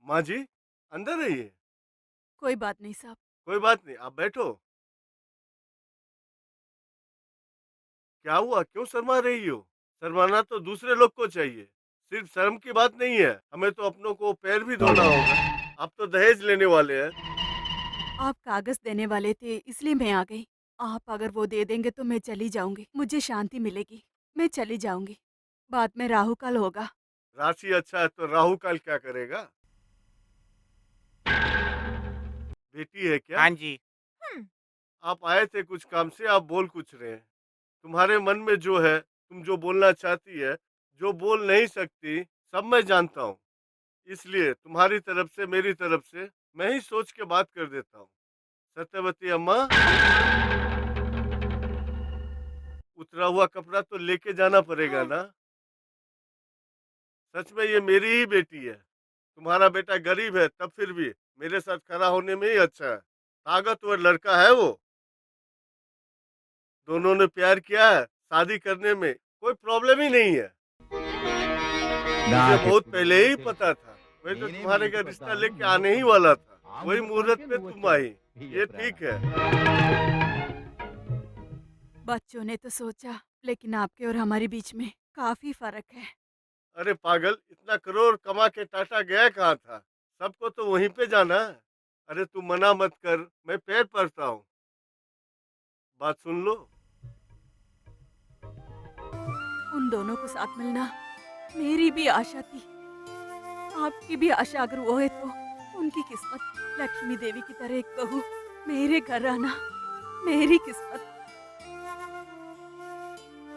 माँ जी, अंदर रहिए। कोई बात नहीं साहब। कोई बात नहीं, आप बैठो। क्या हुआ? क्यों शर्मा रही हो? शर्माना तो दूसरे लोग को चाहिए, सिर्फ शर्म की बात नहीं है। हमें तो अपनों को पैर भी धोना होगा। आप तो दहेज लेने वाले हैं। आप कागज देने वाले थे इसलिए मैं आ गई। आप अगर वो दे देंगे तो मैं चली जाऊंगी, मुझे शांति मिलेगी। मैं चली जाऊंगी, बाद में राहु काल होगा। राशि अच्छा है तो राहु काल क्या करेगा? बेटी है क्या? हाँ जी। आप आए थे कुछ काम से, आप बोल कुछ रहे हैं। तुम्हारे मन में जो है, तुम जो बोलना चाहती है, जो बोल नहीं सकती, सब मैं जानता हूँ। इसलिए तुम्हारी तरफ से, मेरी तरफ से मैं ही सोच के बात कर देता हूँ। सत्यवती अम्मा, उतरा हुआ कपड़ा तो लेके जाना पड़ेगा ना? सच में ये मेरी ही बेटी है। तुम्हारा बेटा गरीब है, तब फिर भी मेरे साथ खड़ा होने में ही अच्छा है। ताकतवर लड़का है वो। दोनों ने प्यार किया है, शादी करने में कोई प्रॉब्लम ही नहीं है। मुझे बहुत पहले ही पता था। मैं तो तुम्हारे का रिश्ता लेके आने ही वाला था। वही मुहूर्त पे तुम आई। ये ठीक है। बच्चों ने तो सोचा, लेकिन आपके और हमारे बीच में काफी फर्क है। अरे पागल, इतना करोड़ कमा के टाटा गया कहाँ था? सबको तो वहीं पे जाना है। अरे तू मना मत कर, मैं पैर पड़ता हूँ। बात सुन लो। उन दोनों को साथ मिलना मेरी भी आशा थी। आपकी भी आशा अगर वो है तो उनकी किस्मत। लक्ष्मी देवी की तरह एक बहू मेरे घर आना मेरी किस्मत।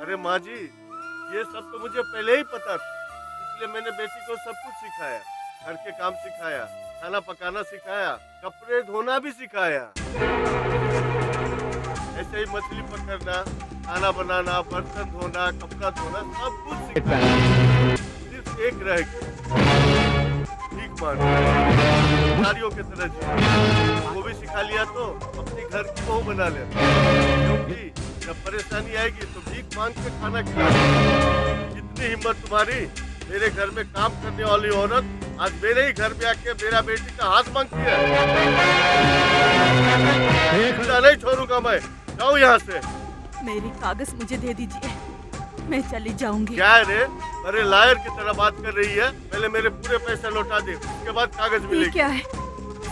अरे माँ जी, ये सब तो मुझे पहले ही पता था। इसलिए मैंने बेटी को सब कुछ सिखाया। घर के काम सिखाया, खाना पकाना सिखाया, कपड़े धोना भी सिखाया। ऐसे ही मछली पकड़ना, खाना बनाना, बर्तन धोना, कपड़ा धोना, सब कुछ सिखाया। सिर्फ एक रह गई, भीख मांगना। नारियों की तरह जीना। वो भी सिखा लिया तो अपनी घर की बहू बना लेना। क्योंकि जब परेशानी आएगी तो भीख मांग के खाना खिलाना। कितनी हिम्मत तुम्हारी! मेरे घर में काम करने वाली औरत आज मेरे ही घर में आके मेरा बेटी का हाथ मांगती है। जिंदा नहीं छोड़ूंगा मैं। जाओ यहाँ से। मेरी कागज मुझे दे दीजिए, मैं चली जाऊंगी। क्या है रे? अरे लायर की तरह बात कर रही है। पहले मेरे पूरे पैसे लौटा दे, उसके बाद कागज ये मिलेगी। क्या है?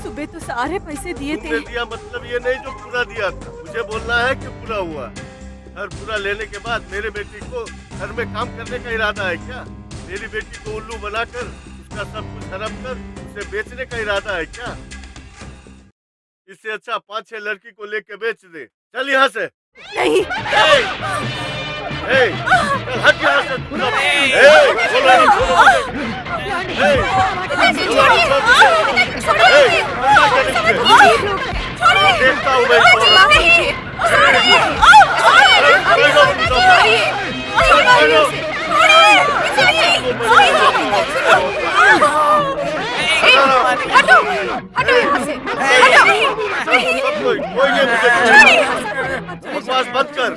सुबह तो सारे पैसे दिए तुमने थे। दिया मतलब ये नहीं जो पूरा दिया था। मुझे बोलना है कि पूरा हुआ। घर पूरा लेने के बाद मेरे बेटी को घर में काम करने का इरादा है क्या? मेरी बेटी को उल्लू बनाकर उसका सब कुछ हड़प कर उसे बेचने का इरादा है क्या? इससे अच्छा 5-6 लड़की को लेके बेच दे। चल यहाँ से। नहीं। ए, चल हट यहाँ से। तू सब। बोलो नहीं, बोलो मुझे। देखता हूँ मैं बकवास बंद कर।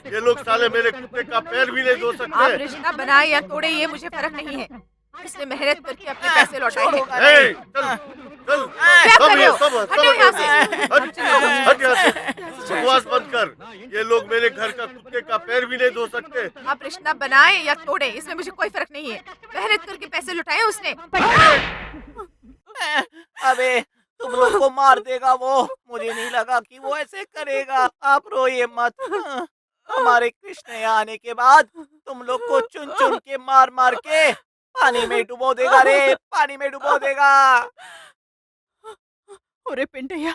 ये लोग साले मेरे कुत्ते का पैर भी नहीं धो आप सकते। रिश्ता बनाए या तोड़े ये मुझे फर्क नहीं है। इसने मेहनत करके अपने पैसे लौटाए हैं। चल चल, क्या सब कर रहे ये हो? सब हटो यहाँ से। हट यहाँ से। बकवास बंद कर। ये लोग मेरे घर का कुत्ते का पैर भी नहीं धो सकते। आप रिश्ता बनाए या तोड़े इसमें मुझे कोई फर्क नहीं है। मेहनत करके पैसे लौटाए उसने। अबे तुम लोग को मार देगा वो। मुझे नहीं लगा कि वो ऐसे करेगा। आप रोइए मत। हमारे कृष्ण यहाँ आने के बाद तुम लोग को चुन चुन के मार मार के पानी में डुबो देगा रे, पानी में डुबो देगा। अरे पिंटैया,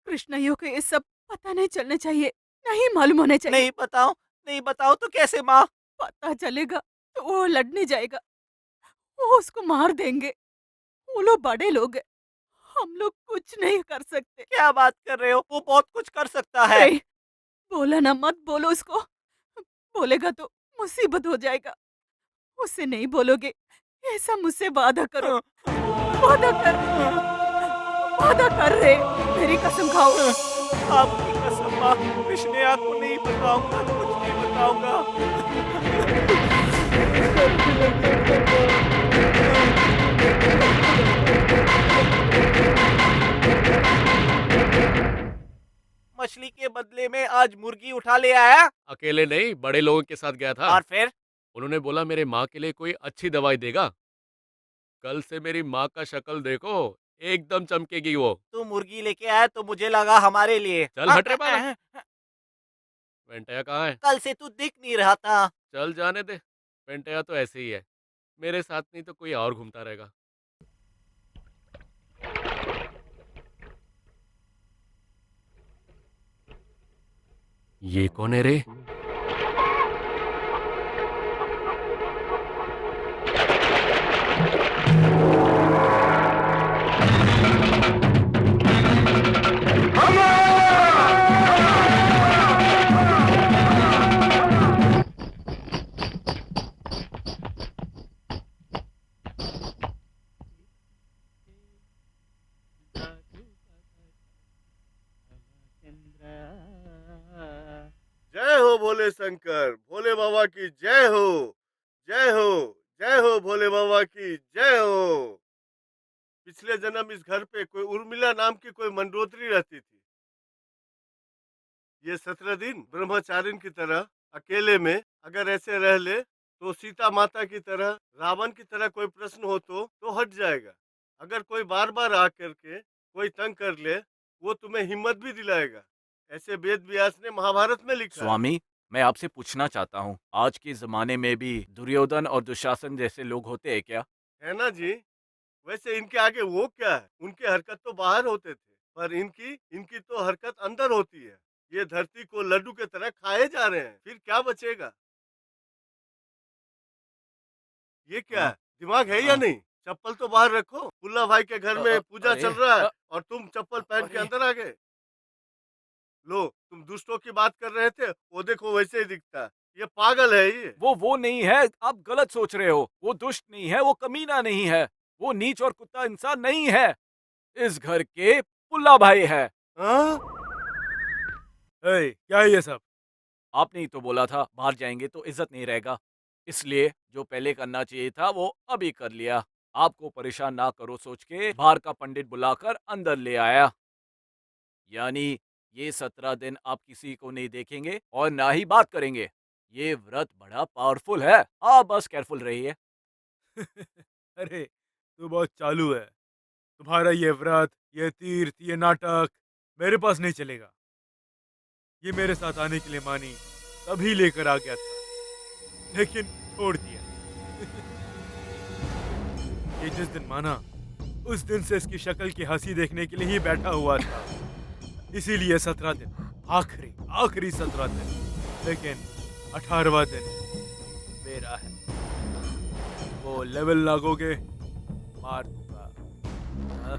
कृष्णैया को ये सब पता नहीं चलना चाहिए, नहीं मालूम होना चाहिए। नहीं बताओ तो कैसे माँ? पता चलेगा तो वो लड़ने जाएगा, वो उसको मार देंगे। वो लोग बड़े लोग हैं, हम लोग कुछ नहीं कर सकते। क्या बात कर रहे हो? वो बहुत कुछ कर सकता है। नहीं, बोला ना मत बोलो उसको। बोलेगा तो मुसीबत हो जाएगा। उससे नहीं बोलोगे, ऐसा मुझसे वादा करो। वादा कर रहे, मेरी कसम खाओ। आपकी कसम माँ, कृष्णैया को नहीं बताऊंगा, कुछ नहीं बताऊंगा। रास्ते में आज मुर्गी उठा ले आया? अकेले नहीं, बड़े लोगों के साथ गया था। और फिर? उन्होंने बोला मेरे माँ के लिए कोई अच्छी दवाई देगा। कल से मेरी माँ का शक्ल देखो, एकदम चमकेगी वो। तू मुर्गी लेके आया तो मुझे लगा हमारे लिए। चल हट रे बालक। वेंटैया कहाँ है? कल से तू दिख नहीं रहा था। चल जाने दे। वेंटैया तो ऐसे ही है, मेरे साथ नहीं तो कोई और घूमता रहेगा। ये कौन है रे? जय हो भोले शंकर, भोले बाबा की जय हो, जय हो, जय हो भोले बाबा की जय हो। पिछले जन्म इस घर पे कोई उर्मिला नाम की कोई मंडोदरी रहती थी। ये 17 दिन ब्रह्मचारिण की तरह अकेले में अगर ऐसे रह ले तो सीता माता की तरह, रावण की तरह कोई प्रश्न हो तो हट जाएगा। अगर कोई बार बार आकर के कोई तंग कर ले, वो तुम्हें हिम्मत भी दिलाएगा। ऐसे वेद व्यास ने महाभारत में लिखा है। स्वामी, मैं आपसे पूछना चाहता हूँ, आज के जमाने में भी दुर्योधन और दुशासन जैसे लोग होते हैं क्या? है ना जी। वैसे इनके आगे वो क्या है, उनके हरकत तो बाहर होते थे, पर इनकी इनकी तो हरकत अंदर होती है। ये धरती को लड्डू के तरह खाए जा रहे हैं, फिर क्या बचेगा? ये क्या है, दिमाग है या हाँ। नहीं? चप्पल तो बाहर रखो। पुल्ला भाई के घर में पूजा अरे, चल रहा है और तुम चप्पल पहन के अरे। अंदर आ गए। लो, तुम दुष्टों की बात कर रहे थे, वो देखो वैसे ही दिखता है। ये पागल है ये। वो नहीं है, आप गलत सोच रहे हो। वो दुष्ट नहीं है, वो कमीना नहीं है, वो नीच और कुत्ता इंसान नहीं है। इस घर के पुल्ला भाई है। हाँ? क्या है ये सब? आपने ही तो बोला था बाहर जाएंगे तो इज्जत नहीं रहेगा, इसलिए जो पहले करना चाहिए था वो अभी कर लिया। आपको परेशान ना करो सोच के बाहर का पंडित बुलाकर अंदर ले आया। यानी ये 17 दिन आप किसी को नहीं देखेंगे और ना ही बात करेंगे। ये व्रत बड़ा पावरफुल है, आप बस केयरफुल रहिए। अरे तू बहुत चालू है। तुम्हारा ये व्रत, ये तीर्थ, ये नाटक मेरे पास नहीं चलेगा। ये मेरे साथ आने के लिए मानी तभी लेकर आ गया था, लेकिन छोड़ दिया। ये जिस दिन माना उस दिन से इसकी शक्ल की हंसी देखने के लिए ही बैठा हुआ था। इसीलिए 17 दिन, आखिरी 17 दिन, लेकिन 18वां दिन मेरा है। वो लेवल लागोगे, मार दूंगा। हाँ?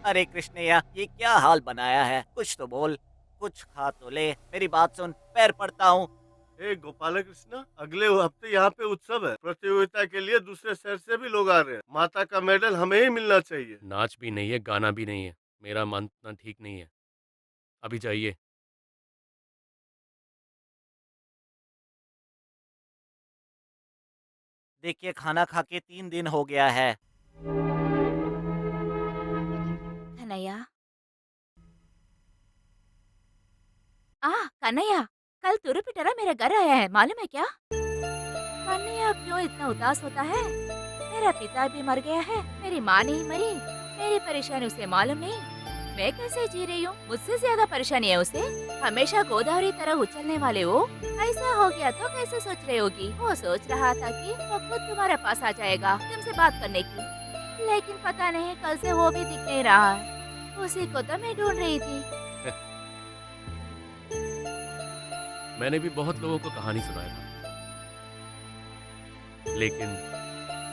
अरे कृष्णैया, ये क्या हाल बनाया है? कुछ तो बोल, कुछ खा तो ले। मेरी बात सुन, पैर पड़ता हूँ। ए गोपाल कृष्ण, अगले हफ्ते यहाँ पे उत्सव है। प्रतियोगिता के लिए दूसरे शहर से भी लोग आ रहे हैं। माता का मेडल हमें ही मिलना चाहिए। नाच भी नहीं है, गाना भी नहीं है, मेरा मन इतना ठीक नहीं है। अभी जाइए। देखिए, खाना खा के 3 दिन हो गया है। कन्हैया, कन्हैया, कल तुरु पिटरा मेरे घर आया है, मालूम है क्या? कन्हैया क्यों इतना उदास होता है? मेरा पिता भी मर गया है, मेरी माँ नहीं मरी। मेरी परेशानी उसे मालूम नहीं। मैं कैसे जी रही हूँ? मुझसे ज्यादा परेशानी है उसे। हमेशा गोदावरी तरह उछलने वाले वो ऐसा हो गया तो कैसे सोच रही होगी? वो सोच रहा था कि वो खुद तुम्हारे पास आ जाएगा तुमसे बात करने की, लेकिन पता नहीं कल से वो भी दिख नहीं रहा है। उसी को तो मैं ढूंढ रही थी। मैंने भी बहुत लोगों को कहानी सुनाया था, लेकिन